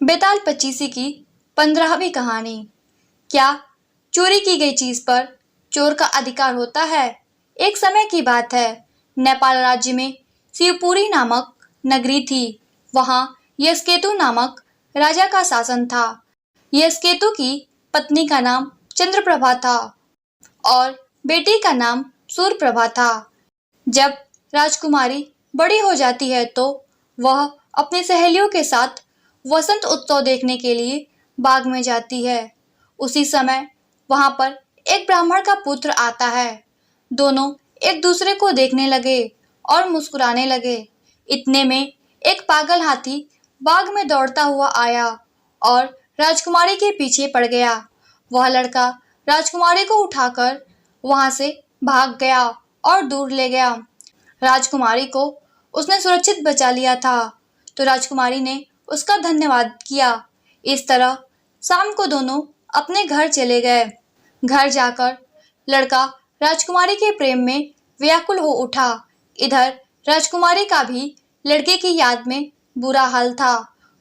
बेताल पचीसी की 15वीं कहानी। क्या चोरी की गई चीज पर चोर का अधिकार होता है? एक समय की बात है, नेपाल राज्य में शिवपुरी नामक नगरी थी। वहां यस्केतु नामक राजा का शासन था। यस्केतु की पत्नी का नाम चंद्रप्रभा था और बेटी का नाम सूर्यप्रभा था। जब राजकुमारी बड़ी हो जाती है तो वह अपनी सहेलियों के साथ वसंत उत्सव देखने के लिए बाग में जाती है। उसी समय वहां पर एक ब्राह्मण का पुत्र आता है। दोनों एक दूसरे को देखने लगे और मुस्कुराने लगे। इतने में एक पागल हाथी बाग में दौड़ता हुआ आया और राजकुमारी के पीछे पड़ गया। वह लड़का राजकुमारी को उठाकर वहां से भाग गया और दूर ले गया। राजकुमारी को उसने सुरक्षित बचा लिया था तो राजकुमारी ने उसका धन्यवाद किया। इस तरह शाम को दोनों अपने घर चले गए। घर जाकर लड़का राजकुमारी के प्रेम में व्याकुल हो उठा। इधर राजकुमारी का भी लड़के की याद में बुरा हाल था।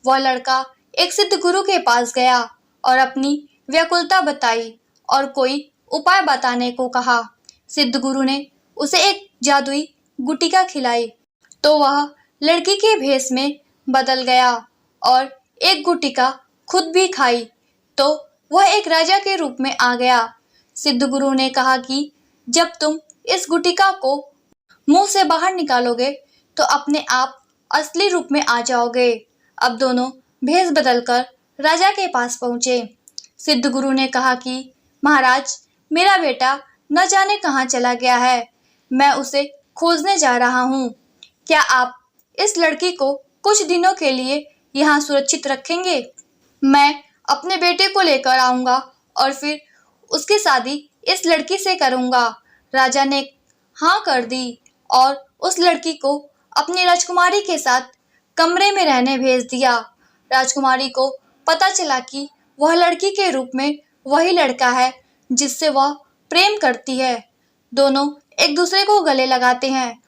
वह लड़का एक सिद्ध गुरु के पास गया और अपनी व्याकुलता बताई और कोई उपाय बताने को कहा। सिद्ध गुरु ने उसे एक जादुई गुटिका खिलाई तो वह लड़की के भेष में बदल गया और एक गुटिका खुद भी खाई तो वह एक राजा के रूप में आ गया। सिद्ध गुरु ने कहा कि जब तुम इस गुटिका को मुंह से बाहर निकालोगे तो अपने आप असली रूप में आ जाओगे। अब दोनों भेष बदलकर राजा के पास पहुंचे। सिद्ध गुरु ने कहा कि महाराज, मेरा बेटा न जाने कहाँ चला गया है। मैं उसे खोजने जा रहा हूँ। क्या आप इस लड़की को कुछ दिनों के लिए यहाँ सुरक्षित रखेंगे? मैं अपने बेटे को लेकर आऊंगा और फिर उसकी शादी इस लड़की से करूंगा। राजा ने हाँ कर दी और उस लड़की को अपनी राजकुमारी के साथ कमरे में रहने भेज दिया। राजकुमारी को पता चला कि वह लड़की के रूप में वही लड़का है जिससे वह प्रेम करती है। दोनों एक दूसरे को गले लगाते हैं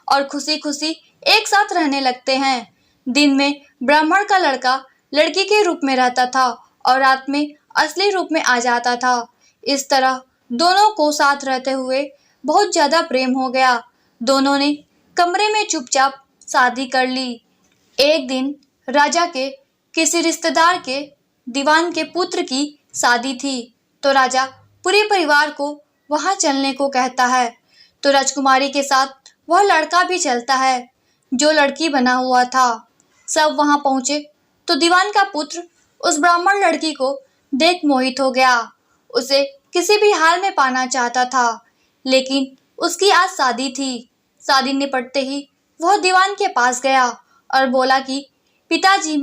और खुशी खुशी एक साथ रहने लगते हैं। दिन में ब्राह्मण का लड़का लड़की के रूप में रहता था और रात में असली रूप में आ जाता था। इस तरह दोनों को साथ रहते हुए बहुत ज्यादा प्रेम हो गया। दोनों ने कमरे में चुपचाप शादी कर ली। एक दिन राजा के किसी रिश्तेदार के दीवान के पुत्र की शादी थी तो राजा पूरे परिवार को वहां चलने को कहता है तो राजकुमारी के साथ वह लड़का भी चलता है जो लड़की बना हुआ था। सब वहां पहुंचे तो दीवान का पुत्र उस ब्राह्मण लड़की को देख मोहित हो गया। उसे किसी भी हाल में पाना चाहता था, लेकिन उसकी आज शादी थी। शादी निपटते ही वह दीवान के पास गया और बोला कि पिताजी,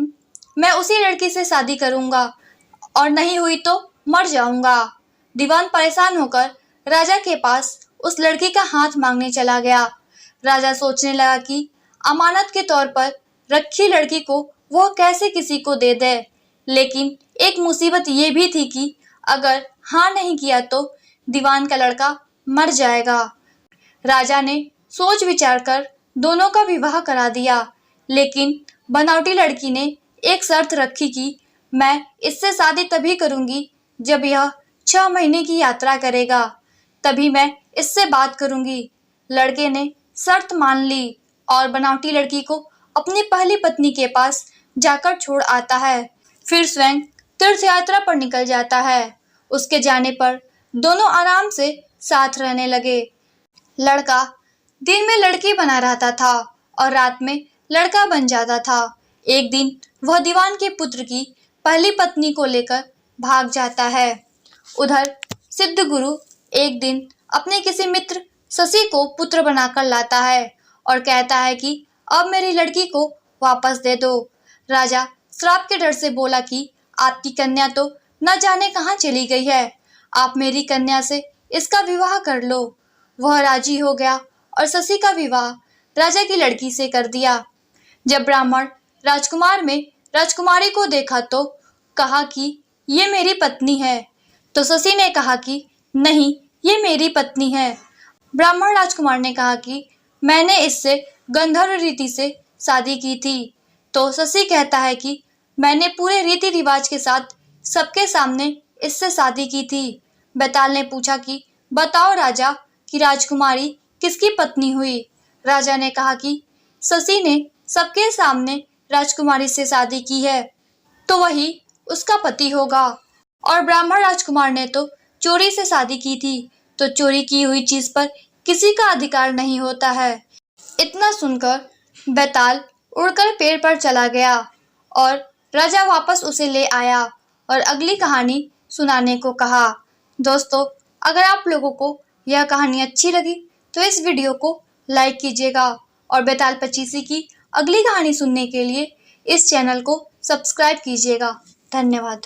मैं उसी लड़की से शादी करूंगा और नहीं हुई तो मर जाऊंगा। दीवान परेशान होकर राजा के पास उस लड़की का हाथ मांगने चला गया। राजा सोचने लगा कि अमानत के तौर पर रखी लड़की को वह कैसे किसी को दे दे, लेकिन एक मुसीबत ये भी थी कि अगर हाँ नहीं किया तो दीवान का लड़का मर जाएगा। राजा ने सोच विचार कर दोनों का विवाह करा दिया, लेकिन बनावटी लड़की ने एक शर्त रखी कि मैं इससे शादी तभी करूंगी जब यह 6 महीने की यात्रा करेगा, तभी मैं इससे बात करूंगी। लड़के ने शर्त मान ली और बनावटी लड़की को अपनी पहली पत्नी के पास जाकर छोड़ आता है, फिर स्वयं तीर्थ यात्रा पर निकल जाता है। उसके जाने पर दोनों आराम से साथ रहने लगे। लड़का दिन में लड़की बना रहता था और रात में लड़का बन जाता था। एक दिन वह दीवान के पुत्र की पहली पत्नी को लेकर भाग जाता है। उधर सिद्ध गुरु एक दिन अपने किसी मित्र शशि को पुत्र बनाकर लाता है और कहता है कि अब मेरी लड़की को वापस दे दो। राजा श्राप के डर से बोला कि आपकी कन्या तो न जाने कहाँ चली गई है, आप मेरी कन्या से इसका विवाह कर लो। वह राजी हो गया और शशि का विवाह राजा की लड़की से कर दिया। जब ब्राह्मण राजकुमार में राजकुमारी को देखा तो कहा कि ये मेरी पत्नी है, तो शशि ने कहा कि नहीं, ये मेरी पत्नी है। ब्राह्मण राजकुमार ने कहा कि मैंने इससे गंधर्व रीति से शादी की थी, तो शशि कहता है कि मैंने पूरे रीति रिवाज के साथ सबके सामने इससे शादी की थी। बैताल ने पूछा कि बताओ राजा कि राजकुमारी किसकी पत्नी हुई। राजा ने कहा कि शशि ने सबके सामने राजकुमारी से शादी की है तो वही उसका पति होगा। और ब्राह्मण राजकुमार ने तो चोरी से शादी की थी तो चोरी की हुई चीज पर किसी का अधिकार नहीं होता है। इतना सुनकर बैताल उड़कर पेड़ पर चला गया और राजा वापस उसे ले आया और अगली कहानी सुनाने को कहा। दोस्तों, अगर आप लोगों को यह कहानी अच्छी लगी तो इस वीडियो को लाइक कीजिएगा और बैताल पचीसी की अगली कहानी सुनने के लिए इस चैनल को सब्सक्राइब कीजिएगा। धन्यवाद।